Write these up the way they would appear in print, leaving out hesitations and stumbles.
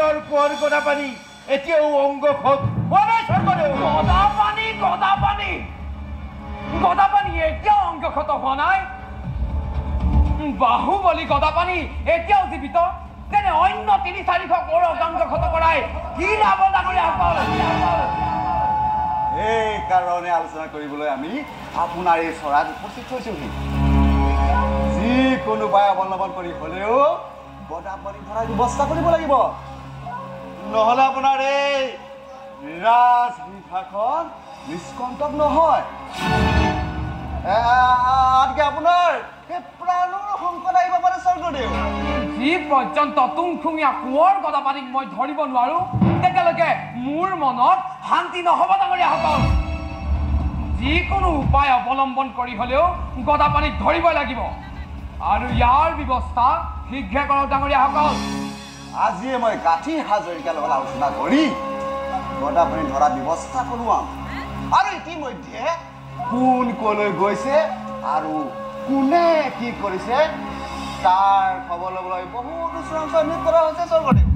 আগৰ কোঁৱৰ গদাপানী এতিয়াও অংগ খোট হোৱা নাই স্বৰ্গদেউ। গদাপানী এতিয়াও অংগ ক্ষত হোৱা নাই? বাহুবলী গদাপানী এতিয়াও জীৱিত? তেনে অন্য ৩-৪০০ কৌৰৱ অংগ ক্ষত কৰাই কি লাভ ডাঙৰীয়াসকল? এই কাৰণে আলোচনা কৰিবলৈ আমি আপোনাৰ এই চৰাত উপস্থিত হৈছোহি। যিকোনো উপায় অৱলম্বন কৰি হ'লেও গদাপানী ধৰাৰ ব্যৱস্থা কৰিব লাগিব, নহ'লে আপোনাৰ এই ৰাজসিংহাসন নিষ্কণ্টক নহয়। আনকি আপোনাৰ এই প্ৰাণৰ সংকট আহিব পাৰে স্বৰ্গদেউ। যি পৰ্যন্ত তুংখুঙীয়া কোঁৱৰ গদাপানীক মই ধৰিব নোৱাৰো তেতিয়ালৈকে মোৰ মনত শান্তি নহ'ব ডাঙৰীয়াসকল। যিকোনো উপায় অৱলম্বন কৰি হ'লেও গদাপানীক ধৰিবই লাগিব, আৰু ইয়াৰ ব্যৱস্থা শীঘ্ৰে কৰক ডাঙৰীয়াসকল। আজিয়ে মই গাঁঠি হাজৰিকাৰ লগত আলোচনা কৰি গদাপানী ধৰাৰ ব্যৱস্থা কৰোৱাম, আৰু ইতিমধ্যে কোন কলৈ গৈছে আৰু কোনে কি কৰিছে তাৰ খবৰ ল'বলৈ বহুতো চোৰাংচোৱা নিয়োগ কৰা হৈছে স্বৰ্গদেউ।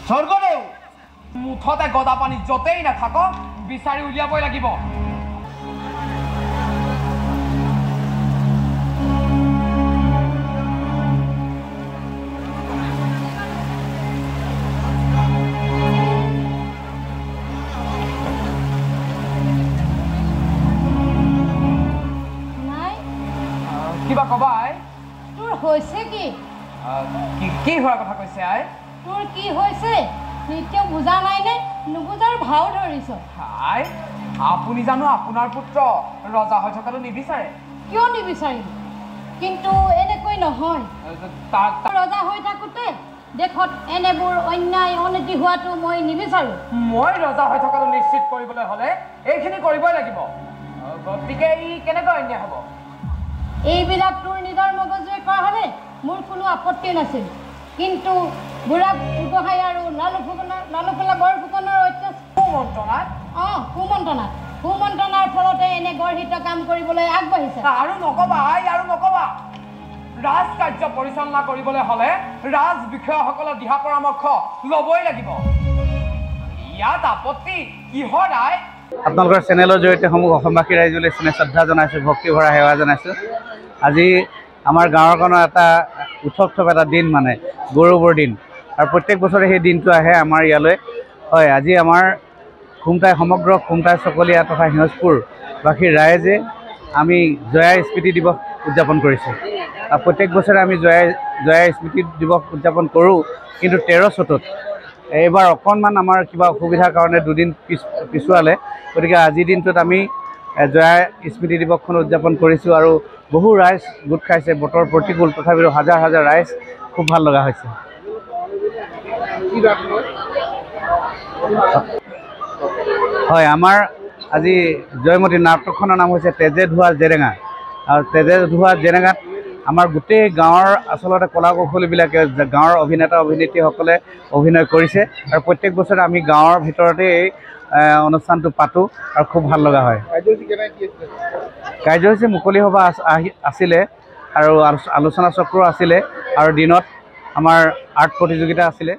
স্বৰ্গদেউ, মুঠতে গদাপানী য'তেই নাথাকক বিচাৰি উলিয়াবই লাগিব। কিবা কবা আই? তোৰ হৈছে কি? কি হোৱাৰ কথা কৈছে আই? তোৰ কি হৈছে নিত্য বুজা নাইনে? নুবুজাৰ ভাও ধৰিছ। আই, আপুনি জানো আপোনাৰ পুত্ৰ ৰজা হৈ থকাটো নিবিচাৰে? কিয় নিবিচাৰিম? কিন্তু এনেকৈ নহয়। ৰজা হৈ থাকোঁতে দেশত এনেবোৰ অন্যায় অনীতি হোৱাটো মই নিবিচাৰোঁ। মই ৰজা হৈ থকাটো নিশ্চিত কৰিবলৈ হ'লে এইখিনি কৰিবই লাগিব। গতিকে ই কেনেকৈ অন্যায় হ'ব? এইবিলাক তোৰ নিজৰ মগজুৰে কৰা হ'লে মোৰ কোনো আপত্তি নাছিল, কিন্তু বুঢ়া গোহাঁই আৰু লালুফুলা বৰফুকনৰ কুমন্ত্ৰণাৰ ফলতে এনে গৰ্হিত কাম কৰিবলৈ আগবাঢ়িছে। আৰু নকবা আই, আৰু নকবা। ৰাজকাৰ্য পৰিচালনা কৰিবলৈ হ'লে ৰাজ বিষয়াসকলৰ দিহা পৰামৰ্শ ল'বই লাগিব। ইয়াত আপত্তি কিহৰ আই? আপোনালোকৰ চেনেলৰ জৰিয়তে সমূহ অসমবাসী ৰাইজলৈ শ্ৰদ্ধা জনাইছোঁ, ভক্তি ভৰা সেৱা জনাইছোঁ। আজি আমাৰ গাঁৱৰখনৰ এটা উৎসৱ এটা দিন, মানে গৌৰৱৰ দিন, আৰু প্ৰত্যেক বছৰে সেই দিনটো আহে আমাৰ ইয়ালৈ। হয়, আজি আমাৰ সমগ্ৰ খুমটাই চকলীয়া তথা সিংহজপুৰবাসীৰ ৰাইজে আমি জয়া স্মৃতি দিৱস উদযাপন কৰিছোঁ। আৰু প্ৰত্যেক বছৰে আমি জয়া স্মৃতি দিৱস উদযাপন কৰোঁ, কিন্তু 13 চ'তত এইবাৰ অকণমান আমাৰ কিবা অসুবিধাৰ কাৰণে দুদিন পিছুৱালে। গতিকে আজিৰ দিনটোত আমি জয়া স্মৃতি দিৱসখন উদযাপন কৰিছোঁ, আৰু বহু ৰাইজ গোট খাইছে। বতৰ প্ৰতিকূল, তথাপিও হাজাৰ হাজাৰ ৰাইজ, খুব ভাল লগা হৈছে। হয়, আমাৰ আজি জয়মতী নাটকখনৰ নাম হৈছে তেজে ধোৱা জেৰেঙা, আৰু তেজে ধোৱা জেৰেঙাত আমাৰ গোটেই গাঁৱৰ আচলতে কলা কৌশলীবিলাকে, গাঁৱৰ অভিনেতা অভিনেত্ৰীসকলে অভিনয় কৰিছে, আৰু প্ৰত্যেক বছৰে আমি গাঁৱৰ ভিতৰতে এই অনুষ্ঠানটো পাতোঁ, আৰু খুব ভাল লগা হয়। কাৰ্যসূচী মুকলি সভা আছিলে, আৰু আলোচনা চক্ৰ আছিলে, আৰু দিনত আমাৰ আৰ্ট প্ৰতিযোগিতা আছিলে।